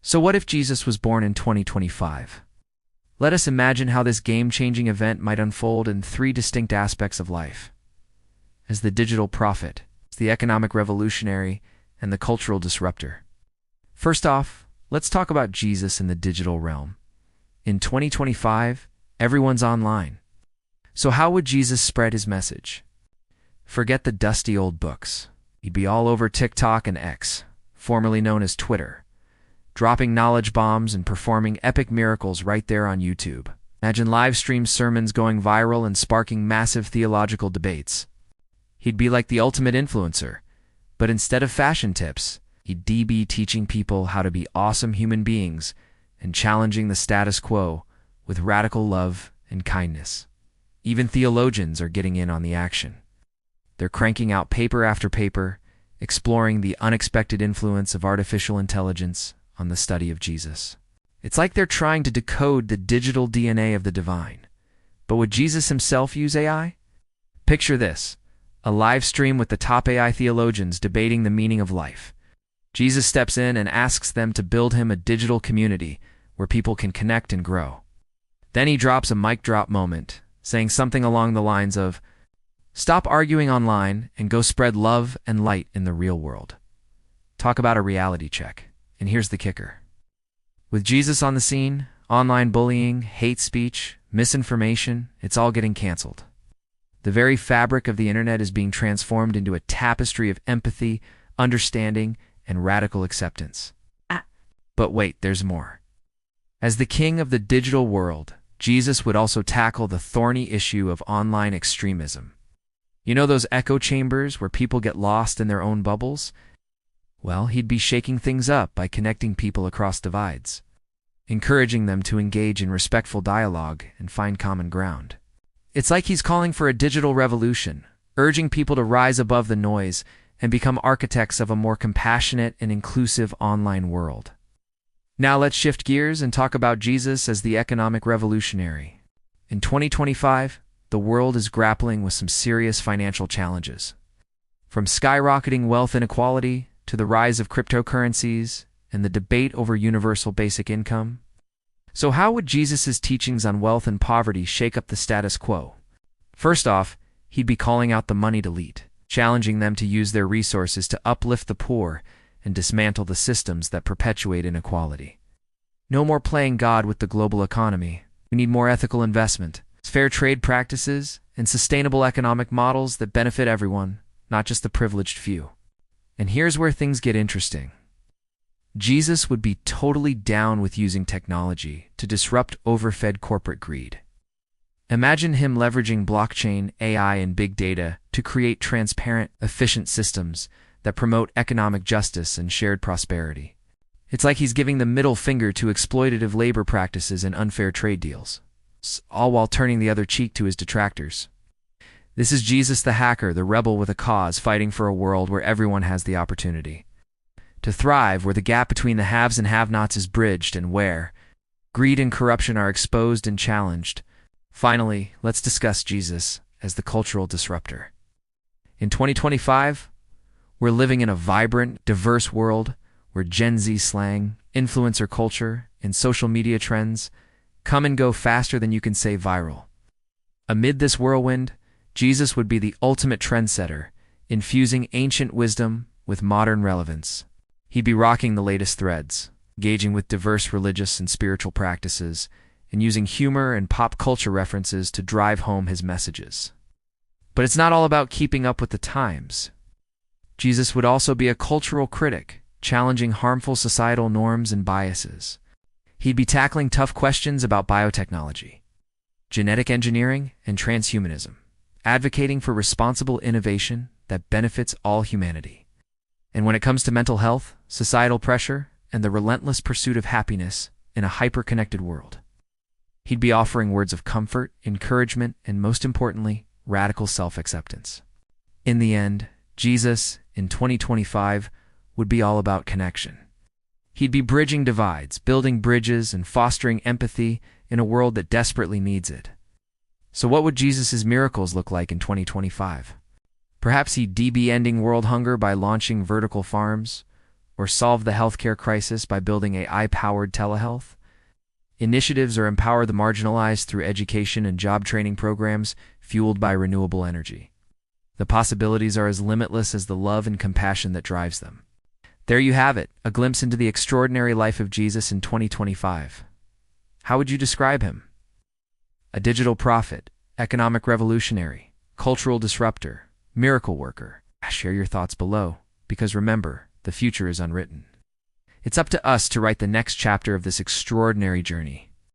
So what if Jesus was born in 2025? Let us imagine how this game-changing event might unfold in three distinct aspects of life: as the digital prophet, the economic revolutionary, and the cultural disruptor. First off, let's talk about Jesus in the digital realm. In 2025, everyone's online. So how would Jesus spread his message? Forget the dusty old books. He'd be all over TikTok and X, formerly known as Twitter, dropping knowledge bombs and performing epic miracles right there on YouTube. Imagine live-stream sermons going viral and sparking massive theological debates. He'd be like the ultimate influencer, but instead of fashion tips, he'd be teaching people how to be awesome human beings and challenging the status quo with radical love and kindness. Even theologians are getting in on the action. They're cranking out paper after paper, exploring the unexpected influence of artificial intelligence on the study of Jesus. It's like they're trying to decode the digital DNA of the divine. But would Jesus himself use AI? Picture this: a live stream with the top AI theologians debating the meaning of life. Jesus steps in and asks them to build him a digital community where people can connect and grow. Then he drops a mic drop moment, saying something along the lines of, "Stop arguing online and go spread love and light in the real world." Talk about a reality check. And here's the kicker. With Jesus on the scene, online bullying, hate speech, misinformation, it's all getting canceled. The very fabric of the internet is being transformed into a tapestry of empathy, understanding, and radical acceptance. But wait, there's more. As the king of the digital world, Jesus would also tackle the thorny issue of online extremism. You know those echo chambers where people get lost in their own bubbles? Well, he'd be shaking things up by connecting people across divides, encouraging them to engage in respectful dialogue and find common ground. It's like he's calling for a digital revolution, urging people to rise above the noise and become architects of a more compassionate and inclusive online world. Now let's shift gears and talk about Jesus as the economic revolutionary. In 2025, the world is grappling with some serious financial challenges. From skyrocketing wealth inequality to the rise of cryptocurrencies and the debate over universal basic income. So how would Jesus' teachings on wealth and poverty shake up the status quo? First off, he'd be calling out the moneyed elite, challenging them to use their resources to uplift the poor and dismantle the systems that perpetuate inequality. No more playing God with the global economy. We need more ethical investment, fair trade practices, and sustainable economic models that benefit everyone, not just the privileged few. And here's where things get interesting. Jesus would be totally down with using technology to disrupt overfed corporate greed. Imagine him leveraging blockchain, AI, and big data to create transparent, efficient systems that promote economic justice and shared prosperity. It's like he's giving the middle finger to exploitative labor practices and unfair trade deals, all while turning the other cheek to his detractors. This is Jesus the hacker, the rebel with a cause, fighting for a world where everyone has the opportunity to thrive, where the gap between the haves and have-nots is bridged, and where greed and corruption are exposed and challenged. Finally, let's discuss Jesus as the cultural disruptor. In 2025, we're living in a vibrant, diverse world where Gen Z slang, influencer culture, and social media trends come and go faster than you can say viral. Amid this whirlwind, Jesus would be the ultimate trendsetter, infusing ancient wisdom with modern relevance. He'd be rocking the latest threads, engaging with diverse religious and spiritual practices, and using humor and pop culture references to drive home his messages. But it's not all about keeping up with the times. Jesus would also be a cultural critic, challenging harmful societal norms and biases. He'd be tackling tough questions about biotechnology, genetic engineering, and transhumanism, advocating for responsible innovation that benefits all humanity. And when it comes to mental health, societal pressure, and the relentless pursuit of happiness in a hyper-connected world, he'd be offering words of comfort, encouragement, and most importantly, radical self-acceptance. In the end, Jesus, in 2025, would be all about connection. He'd be bridging divides, building bridges, and fostering empathy in a world that desperately needs it. So what would Jesus' miracles look like in 2025? Perhaps he'd be ending world hunger by launching vertical farms, Or solve the healthcare crisis by building AI-powered telehealth? Initiatives or empower the marginalized through education and job training programs fueled by renewable energy. The possibilities are as limitless as the love and compassion that drives them. There you have it, a glimpse into the extraordinary life of Jesus in 2025. How would you describe him? A digital prophet, economic revolutionary, cultural disruptor, miracle worker. Share your thoughts below, because remember, the future is unwritten. It's up to us to write the next chapter of this extraordinary journey.